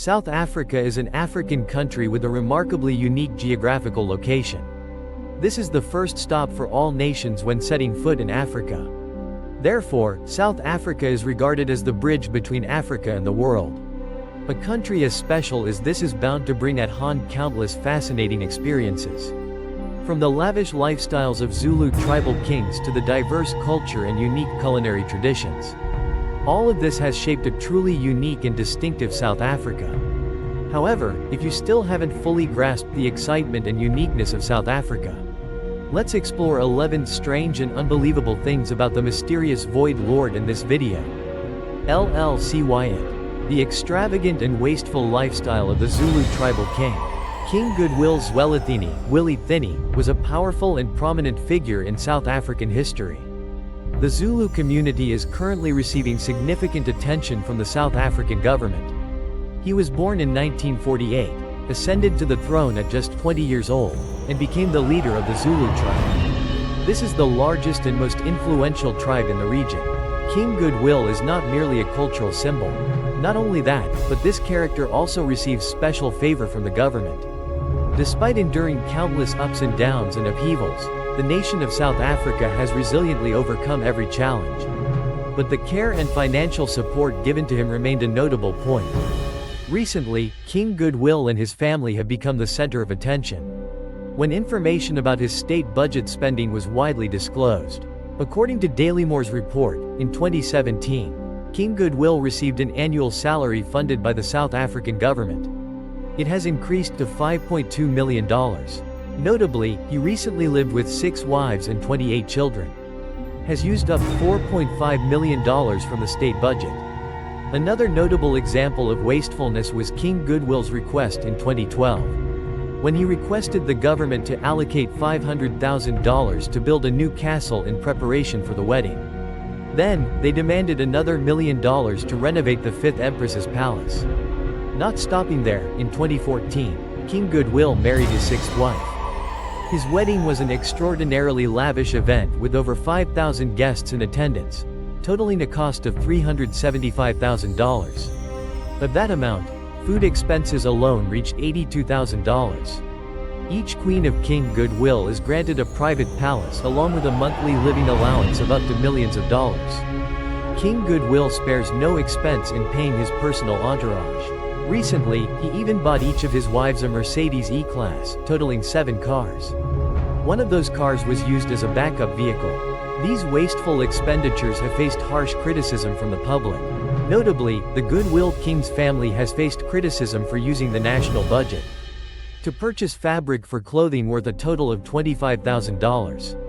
South Africa is an African country with a remarkably unique geographical location. This is the first stop for all nations when setting foot in Africa. Therefore, South Africa is regarded as the bridge between Africa and the world. A country as special as this is bound to bring at hand countless fascinating experiences. From the lavish lifestyles of Zulu tribal kings to the diverse culture and unique culinary traditions. All of this has shaped a truly unique and distinctive South Africa. However, if you still haven't fully grasped the excitement and uniqueness of South Africa, let's explore 11 strange and unbelievable things about the mysterious Void Lord in this video. LLC Wyatt. The extravagant and wasteful lifestyle of the Zulu tribal king. King Goodwill Zwelithini, Willie Thinny, was a powerful and prominent figure in South African history. The Zulu community is currently receiving significant attention from the South African government. He was born in 1948, ascended to the throne at just 20 years old, and became the leader of the Zulu tribe. This is the largest and most influential tribe in the region. King Goodwill is not merely a cultural symbol. Not only that, but this character also receives special favor from the government. Despite enduring countless ups and downs and upheavals, the nation of South Africa has resiliently overcome every challenge. But the care and financial support given to him remained a notable point. Recently, King Goodwill and his family have become the center of attention, when information about his state budget spending was widely disclosed. According to Dailymor's report, in 2017, King Goodwill received an annual salary funded by the South African government. It has increased to $5.2 million. Notably, he recently lived with 6 wives and 28 children. Has used up $4.5 million from the state budget. Another notable example of wastefulness was King Goodwill's request in 2012. When he requested the government to allocate $500,000 to build a new castle in preparation for the wedding. Then, they demanded another $1 million to renovate the 5th Empress's palace. Not stopping there, in 2014, King Goodwill married his 6th wife. His wedding was an extraordinarily lavish event with over 5,000 guests in attendance, totaling a cost of $375,000. Of that amount, food expenses alone reached $82,000. Each queen of King Goodwill is granted a private palace along with a monthly living allowance of up to millions of dollars. King Goodwill spares no expense in paying his personal entourage. Recently, he even bought each of his wives a Mercedes E-Class, totaling 7 cars. One of those cars was used as a backup vehicle. These wasteful expenditures have faced harsh criticism from the public. Notably, the Goodwill King's family has faced criticism for using the national budget to purchase fabric for clothing worth a total of $25,000.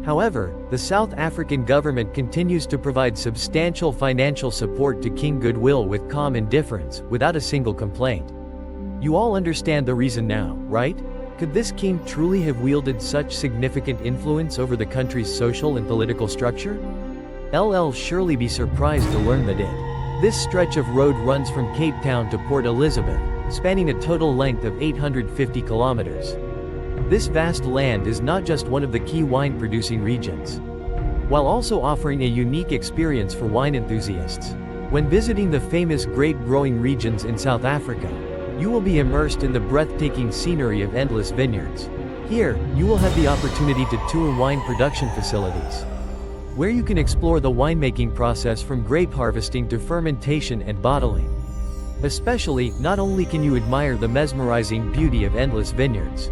However, the South African government continues to provide substantial financial support to King Goodwill with calm indifference, without a single complaint. You all understand the reason now, right? Could this king truly have wielded such significant influence over the country's social and political structure? LL surely be surprised to learn that it. This stretch of road runs from Cape Town to Port Elizabeth, spanning a total length of 850 kilometers. This vast land is not just one of the key wine-producing regions, while also offering a unique experience for wine enthusiasts. When visiting the famous grape-growing regions in South Africa, you will be immersed in the breathtaking scenery of endless vineyards. Here, you will have the opportunity to tour wine production facilities, where you can explore the winemaking process from grape harvesting to fermentation and bottling. Especially, not only can you admire the mesmerizing beauty of endless vineyards,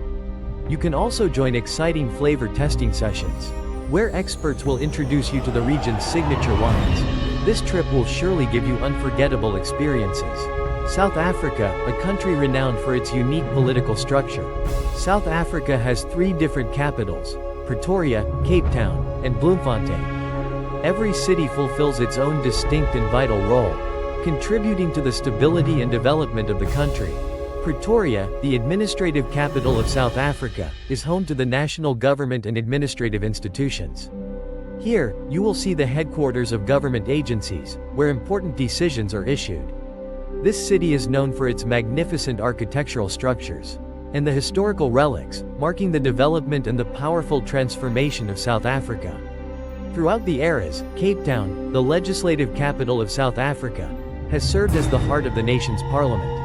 you can also join exciting flavor testing sessions, where experts will introduce you to the region's signature wines. This trip will surely give you unforgettable experiences. South Africa, a country renowned for its unique political structure. South Africa has 3 different capitals: Pretoria, Cape Town, and Bloemfontein. Every city fulfills its own distinct and vital role, contributing to the stability and development of the country. Pretoria, the administrative capital of South Africa, is home to the national government and administrative institutions. Here, you will see the headquarters of government agencies, where important decisions are issued. This city is known for its magnificent architectural structures and the historical relics, marking the development and the powerful transformation of South Africa. Throughout the eras, Cape Town, the legislative capital of South Africa, has served as the heart of the nation's parliament.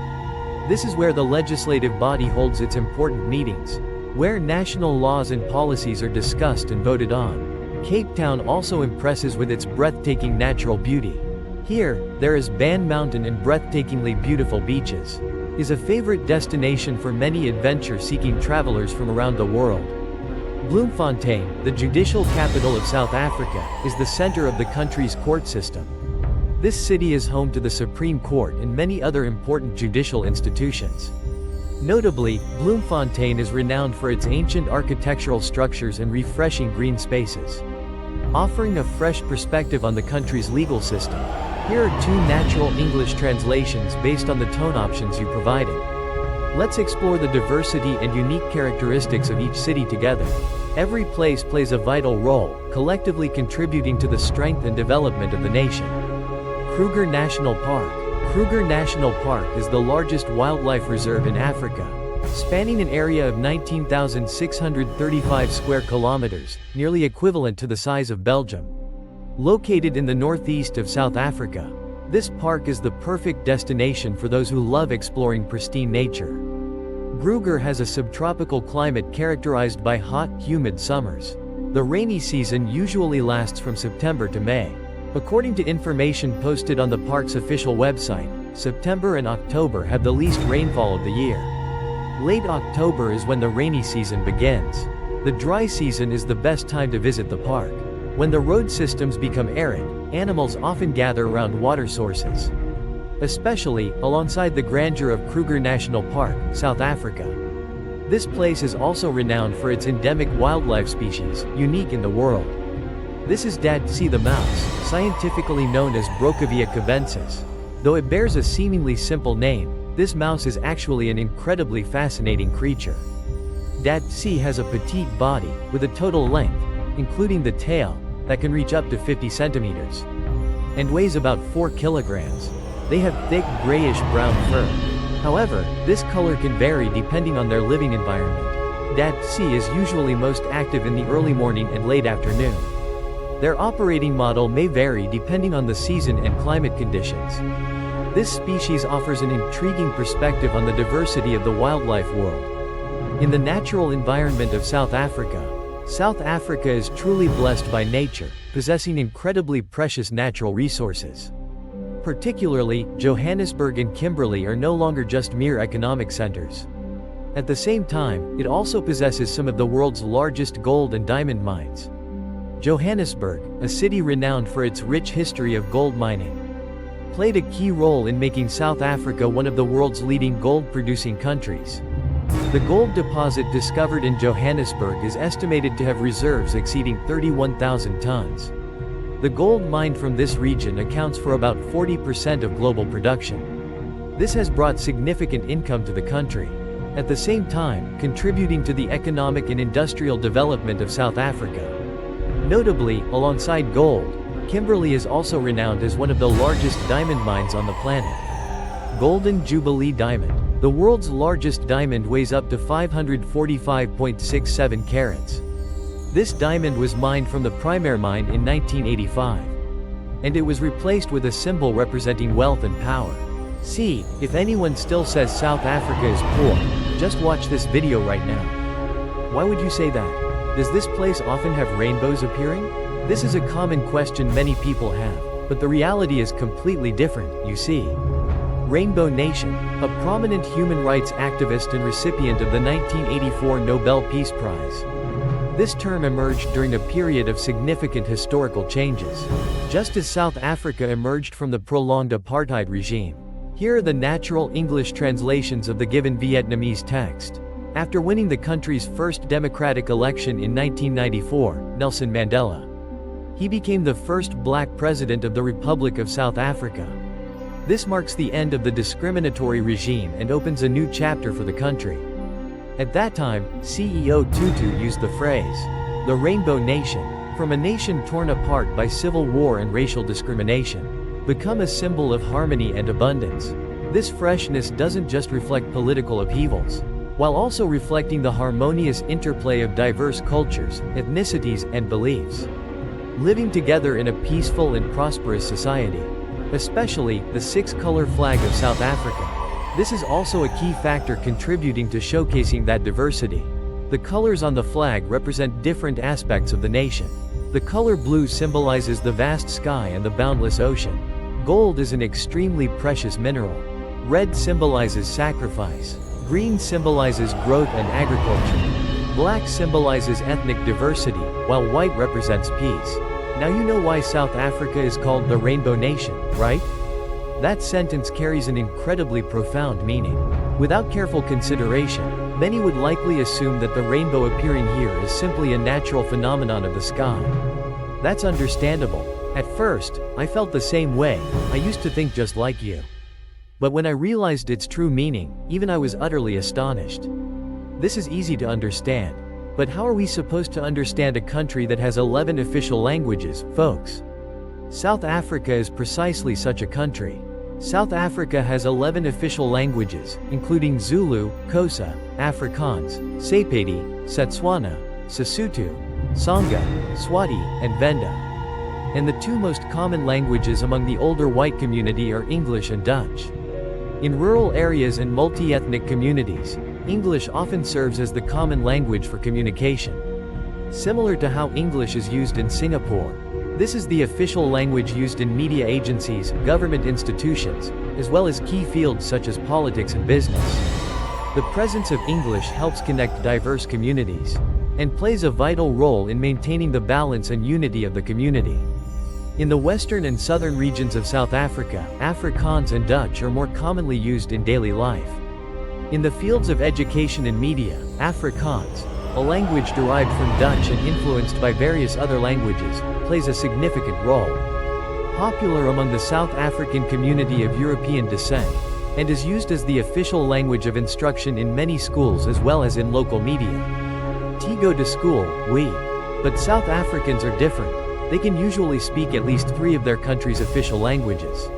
This is where the legislative body holds its important meetings, where national laws and policies are discussed and voted on. Cape Town also impresses with its breathtaking natural beauty. Here, there is Ban Mountain and breathtakingly beautiful beaches. Is a favorite destination for many adventure-seeking travelers from around the world. Bloemfontein, the judicial capital of South Africa, is the center of the country's court system. This city is home to the Supreme Court and many other important judicial institutions. Notably, Bloemfontein is renowned for its ancient architectural structures and refreshing green spaces. Offering a fresh perspective on the country's legal system, here are 2 natural English translations based on the tone options you provided. Let's explore the diversity and unique characteristics of each city together. Every place plays a vital role, collectively contributing to the strength and development of the nation. Kruger National Park. Kruger National Park is the largest wildlife reserve in Africa, spanning an area of 19,635 square kilometers, nearly equivalent to the size of Belgium. Located in the northeast of South Africa, this park is the perfect destination for those who love exploring pristine nature. Kruger has a subtropical climate characterized by hot, humid summers. The rainy season usually lasts from September to May. According to information posted on the park's official website, September and October have the least rainfall of the year. Late October is when the rainy season begins. The dry season is the best time to visit the park. When the road systems become arid, animals often gather around water sources. Especially, alongside the grandeur of Kruger National Park, South Africa. This place is also renowned for its endemic wildlife species, unique in the world. This is Defies the mouse, scientifically known as Brookavia cabensis. Though it bears a seemingly simple name, this mouse is actually an incredibly fascinating creature. Defies has a petite body, with a total length, including the tail, that can reach up to 50 centimeters. And weighs about 4 kilograms. They have thick grayish-brown fur. However, this color can vary depending on their living environment. Defies is usually most active in the early morning and late afternoon. Their operating model may vary depending on the season and climate conditions. This species offers an intriguing perspective on the diversity of the wildlife world. In the natural environment of South Africa is truly blessed by nature, possessing incredibly precious natural resources. Particularly, Johannesburg and Kimberley are no longer just mere economic centers. At the same time, it also possesses some of the world's largest gold and diamond mines. Johannesburg, a city renowned for its rich history of gold mining, played a key role in making South Africa one of the world's leading gold-producing countries. The gold deposit discovered in Johannesburg is estimated to have reserves exceeding 31,000 tons. The gold mined from this region accounts for about 40% of global production. This has brought significant income to the country, at the same time, contributing to the economic and industrial development of South Africa. Notably, alongside gold, Kimberley is also renowned as one of the largest diamond mines on the planet. Golden Jubilee Diamond. The world's largest diamond weighs up to 545.67 carats. This diamond was mined from the Primaire mine in 1985. And it was replaced with a symbol representing wealth and power. See, if anyone still says South Africa is poor, just watch this video right now. Why would you say that? Does this place often have rainbows appearing? This is a common question many people have, but the reality is completely different, you see. Rainbow Nation, a prominent human rights activist and recipient of the 1984 Nobel Peace Prize. This term emerged during a period of significant historical changes, just as South Africa emerged from the prolonged apartheid regime. Here are the natural English translations of the given Vietnamese text. After winning the country's first democratic election in 1994, Nelson Mandela, he became the first black president of the Republic of South Africa. This marks the end of the discriminatory regime and opens a new chapter for the country. At that time, CEO Tutu used the phrase, the Rainbow Nation, from a nation torn apart by civil war and racial discrimination, become a symbol of harmony and abundance. This freshness doesn't just reflect political upheavals, while also reflecting the harmonious interplay of diverse cultures, ethnicities, and beliefs, living together in a peaceful and prosperous society. Especially, the six-color flag of South Africa. This is also a key factor contributing to showcasing that diversity. The colors on the flag represent different aspects of the nation. The color blue symbolizes the vast sky and the boundless ocean. Gold is an extremely precious mineral. Red symbolizes sacrifice. Green symbolizes growth and agriculture. Black symbolizes ethnic diversity, while white represents peace. Now you know why South Africa is called the Rainbow Nation, right? That sentence carries an incredibly profound meaning. Without careful consideration, many would likely assume that the rainbow appearing here is simply a natural phenomenon of the sky. That's understandable. At first, I felt the same way. I used to think just like you. But when I realized its true meaning, even I was utterly astonished. This is easy to understand. But how are we supposed to understand a country that has 11 official languages, folks? South Africa is precisely such a country. South Africa has 11 official languages, including Zulu, Xhosa, Afrikaans, Sepedi, Setswana, Sesotho, Tsonga, Swati, and Venda. And the two most common languages among the older white community are English and Dutch. In rural areas and multi-ethnic communities, English often serves as the common language for communication. Similar to how English is used in Singapore, this is the official language used in media agencies, government institutions, as well as key fields such as politics and business. The presence of English helps connect diverse communities, and plays a vital role in maintaining the balance and unity of the community. In the western and southern regions of South Africa, Afrikaans and Dutch are more commonly used in daily life. In the fields of education and media, Afrikaans, a language derived from Dutch and influenced by various other languages, plays a significant role. Popular among the South African community of European descent, and is used as the official language of instruction in many schools as well as in local media. To go to school, we. But South Africans are different. They can usually speak at least 3 of their country's official languages.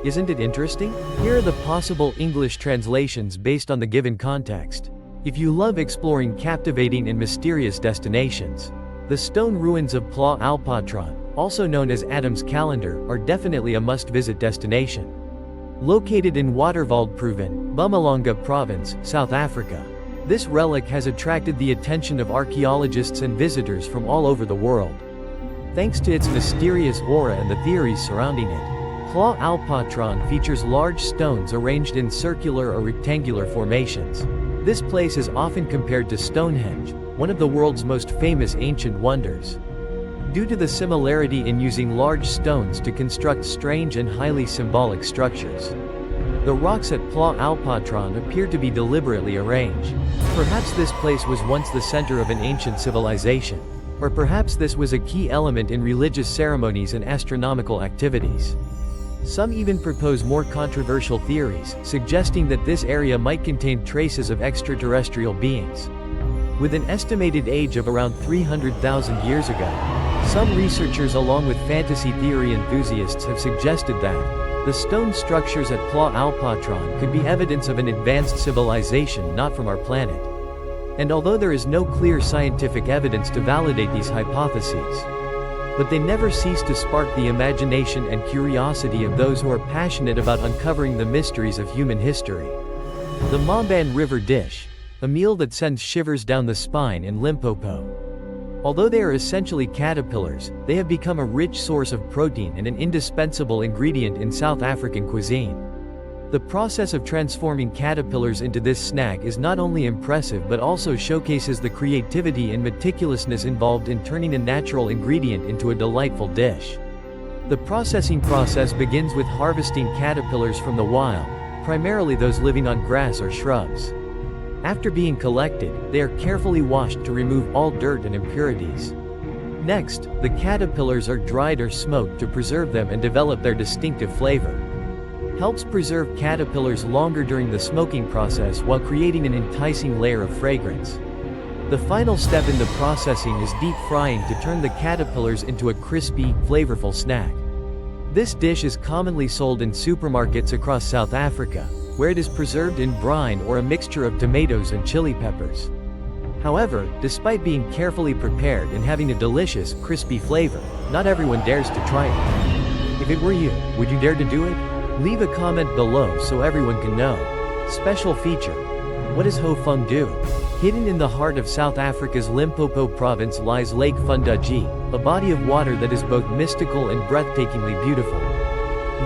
Isn't it interesting? Here are the possible English translations based on the given context. If you love exploring captivating and mysterious destinations, the stone ruins of Pla Alpatron, also known as Adam's Calendar, are definitely a must-visit destination. Located in Waterwaldproeven, Mpumalanga Province, South Africa, this relic has attracted the attention of archaeologists and visitors from all over the world. Thanks to its mysterious aura and the theories surrounding it, Pla Alpatron features large stones arranged in circular or rectangular formations. This place is often compared to Stonehenge, one of the world's most famous ancient wonders. Due to the similarity in using large stones to construct strange and highly symbolic structures, the rocks at Pla Alpatron appear to be deliberately arranged. Perhaps this place was once the center of an ancient civilization. Or perhaps this was a key element in religious ceremonies and astronomical activities. Some even propose more controversial theories, suggesting that this area might contain traces of extraterrestrial beings. With an estimated age of around 300,000 years ago, some researchers along with fantasy theory enthusiasts have suggested that the stone structures at Pla Alpatron could be evidence of an advanced civilization not from our planet. And although there is no clear scientific evidence to validate these hypotheses, but they never cease to spark the imagination and curiosity of those who are passionate about uncovering the mysteries of human history. The Mamban River dish, a meal that sends shivers down the spine in Limpopo. Although they are essentially caterpillars, they have become a rich source of protein and an indispensable ingredient in South African cuisine. The process of transforming caterpillars into this snack is not only impressive but also showcases the creativity and meticulousness involved in turning a natural ingredient into a delightful dish. The processing process begins with harvesting caterpillars from the wild, primarily those living on grass or shrubs. After being collected, they are carefully washed to remove all dirt and impurities. Next, the caterpillars are dried or smoked to preserve them and develop their distinctive flavor. Helps preserve caterpillars longer during the smoking process while creating an enticing layer of fragrance. The final step in the processing is deep frying to turn the caterpillars into a crispy, flavorful snack. This dish is commonly sold in supermarkets across South Africa, where it is preserved in brine or a mixture of tomatoes and chili peppers. However, despite being carefully prepared and having a delicious, crispy flavor, not everyone dares to try it. If it were you, would you dare to do it? Leave a comment below so everyone can know. Special feature. What is Ho Fung Do? Hidden in the heart of South Africa's Limpopo province lies Lake Funduji, a body of water that is both mystical and breathtakingly beautiful.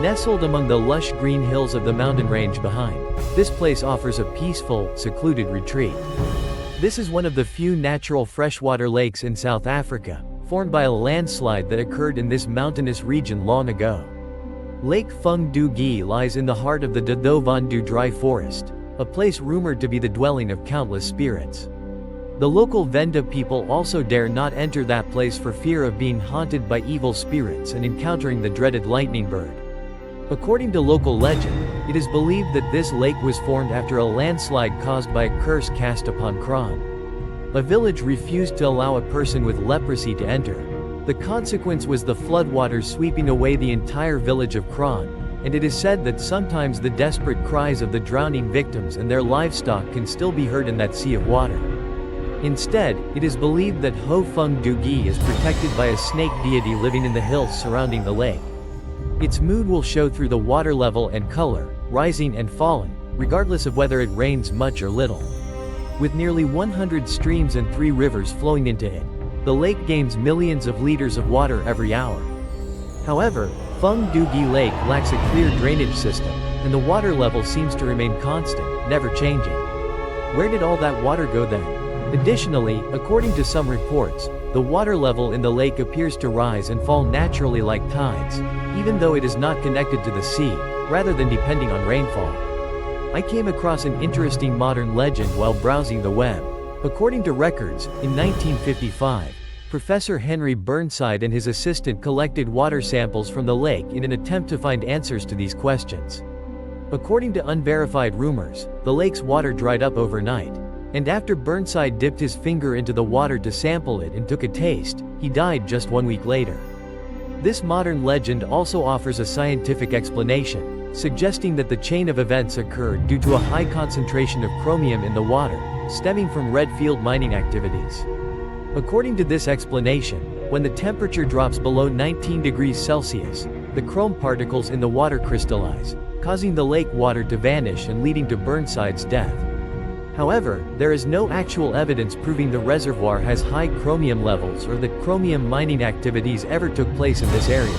Nestled among the lush green hills of the mountain range behind, this place offers a peaceful, secluded retreat. This is one of the few natural freshwater lakes in South Africa, formed by a landslide that occurred in this mountainous region long ago. Lake Funduji lies in the heart of the Dodovandu dry forest, a place rumored to be the dwelling of countless spirits. The local Venda people also dare not enter that place for fear of being haunted by evil spirits and encountering the dreaded lightning bird. According to local legend, it is believed that this lake was formed after a landslide caused by a curse cast upon Kron. A village refused to allow a person with leprosy to enter. The consequence was the floodwaters sweeping away the entire village of Kron, and it is said that sometimes the desperate cries of the drowning victims and their livestock can still be heard in that sea of water. Instead, it is believed that Ho Fung Dugi is protected by a snake deity living in the hills surrounding the lake. Its mood will show through the water level and color, rising and falling, regardless of whether it rains much or little. With nearly 100 streams and 3 rivers flowing into it, the lake gains millions of liters of water every hour. However, Fung Dugi Lake lacks a clear drainage system, and the water level seems to remain constant, never changing. Where did all that water go then? Additionally, according to some reports, the water level in the lake appears to rise and fall naturally like tides, even though it is not connected to the sea, rather than depending on rainfall. I came across an interesting modern legend while browsing the web. According to records, in 1955, Professor Henry Burnside and his assistant collected water samples from the lake in an attempt to find answers to these questions. According to unverified rumors, the lake's water dried up overnight. And after Burnside dipped his finger into the water to sample it and took a taste, he died just 1 week later. This modern legend also offers a scientific explanation, suggesting that the chain of events occurred due to a high concentration of chromium in the water, stemming from red field mining activities. According to this explanation, when the temperature drops below 19 degrees Celsius, the chrome particles in the water crystallize, causing the lake water to vanish and leading to Burnside's death. However, there is no actual evidence proving the reservoir has high chromium levels or that chromium mining activities ever took place in this area.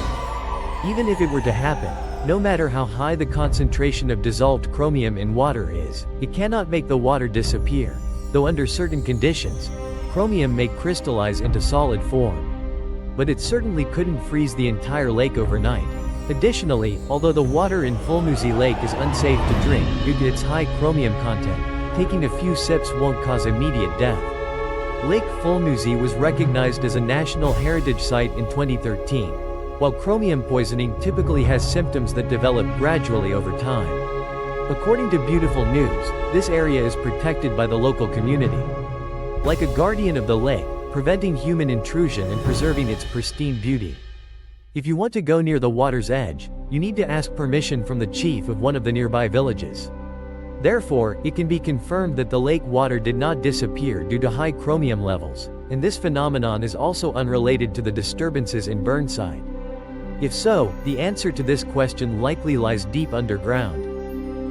Even if it were to happen, no matter how high the concentration of dissolved chromium in water is, it cannot make the water disappear, though under certain conditions, chromium may crystallize into solid form. But it certainly couldn't freeze the entire lake overnight. Additionally, although the water in Fulmuzi Lake is unsafe to drink due to its high chromium content, taking a few sips won't cause immediate death. Lake Fulmuzi was recognized as a National Heritage Site in 2013. While chromium poisoning typically has symptoms that develop gradually over time. According to Beautiful News, this area is protected by the local community. Like a guardian of the lake, preventing human intrusion and preserving its pristine beauty. If you want to go near the water's edge, you need to ask permission from the chief of one of the nearby villages. Therefore, it can be confirmed that the lake water did not disappear due to high chromium levels, and this phenomenon is also unrelated to the disturbances in Burnside. If so, the answer to this question likely lies deep underground.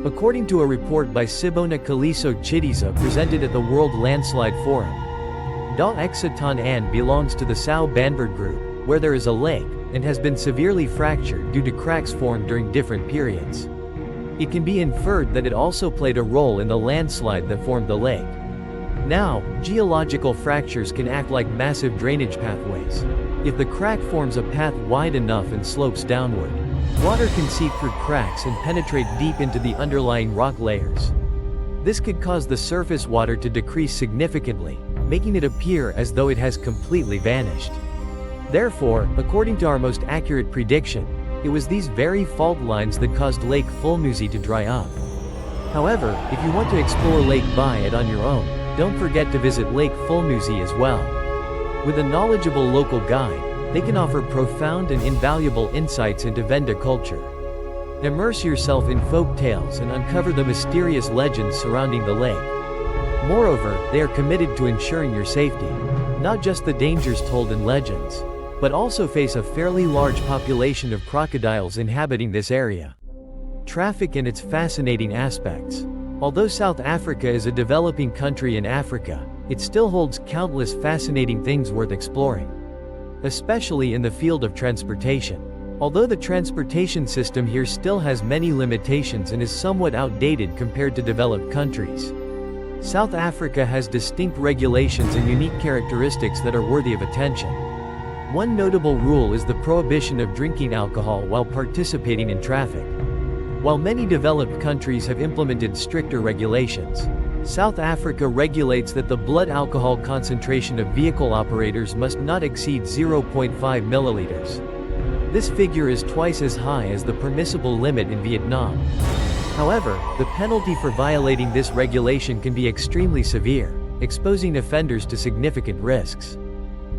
According to a report by Sibona Kaliso Chidiza presented at the World Landslide Forum, Da Exatan An belongs to the Sao Banbird group, where there is a lake, and has been severely fractured due to cracks formed during different periods. It can be inferred that it also played a role in the landslide that formed the lake. Now, geological fractures can act like massive drainage pathways. If the crack forms a path wide enough and slopes downward, water can seep through cracks and penetrate deep into the underlying rock layers. This could cause the surface water to decrease significantly, making it appear as though it has completely vanished. Therefore, according to our most accurate prediction, it was these very fault lines that caused Lake Fulmuzi to dry up. However, if you want to explore Lake Bayat on your own, don't forget to visit Lake Fulmuzi as well. With a knowledgeable local guide, they can offer profound and invaluable insights into Venda culture. Immerse yourself in folk tales and uncover the mysterious legends surrounding the lake. Moreover, they are committed to ensuring your safety, not just the dangers told in legends, but also face a fairly large population of crocodiles inhabiting this area. Traffic and its fascinating aspects. Although South Africa is a developing country in Africa, it still holds countless fascinating things worth exploring. Especially in the field of transportation. Although the transportation system here still has many limitations and is somewhat outdated compared to developed countries, South Africa has distinct regulations and unique characteristics that are worthy of attention. One notable rule is the prohibition of drinking alcohol while participating in traffic. While many developed countries have implemented stricter regulations, South Africa regulates that the blood alcohol concentration of vehicle operators must not exceed 0.5 milliliters. This figure is twice as high as the permissible limit in Vietnam. However, the penalty for violating this regulation can be extremely severe, exposing offenders to significant risks.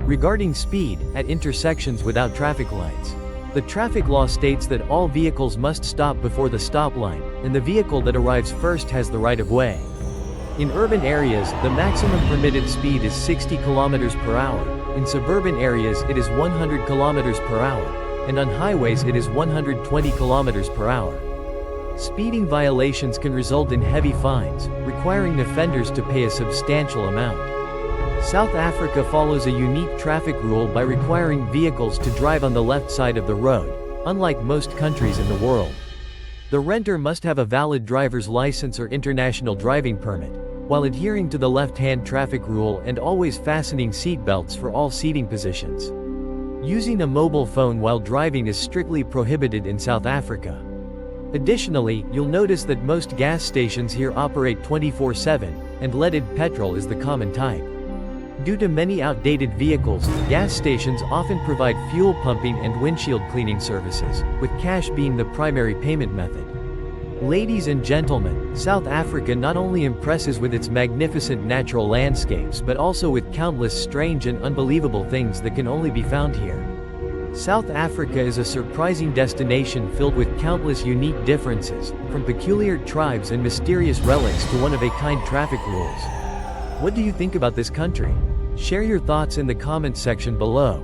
Regarding speed, at intersections without traffic lights, the traffic law states that all vehicles must stop before the stop line, and the vehicle that arrives first has the right of way. In urban areas, the maximum permitted speed is 60 km per hour, in suburban areas it is 100 km per hour, and on highways it is 120 km per hour. Speeding violations can result in heavy fines, requiring offenders to pay a substantial amount. South Africa follows a unique traffic rule by requiring vehicles to drive on the left side of the road, unlike most countries in the world. The renter must have a valid driver's license or international driving permit, while adhering to the left-hand traffic rule and always fastening seat belts for all seating positions. Using a mobile phone while driving is strictly prohibited in South Africa. Additionally, you'll notice that most gas stations here operate 24/7, and leaded petrol is the common type. Due to many outdated vehicles, gas stations often provide fuel pumping and windshield cleaning services, with cash being the primary payment method. Ladies and gentlemen, South Africa not only impresses with its magnificent natural landscapes but also with countless strange and unbelievable things that can only be found here. South Africa is a surprising destination filled with countless unique differences, from peculiar tribes and mysterious relics to one-of-a-kind traffic rules. What do you think about this country? Share your thoughts in the comments section below.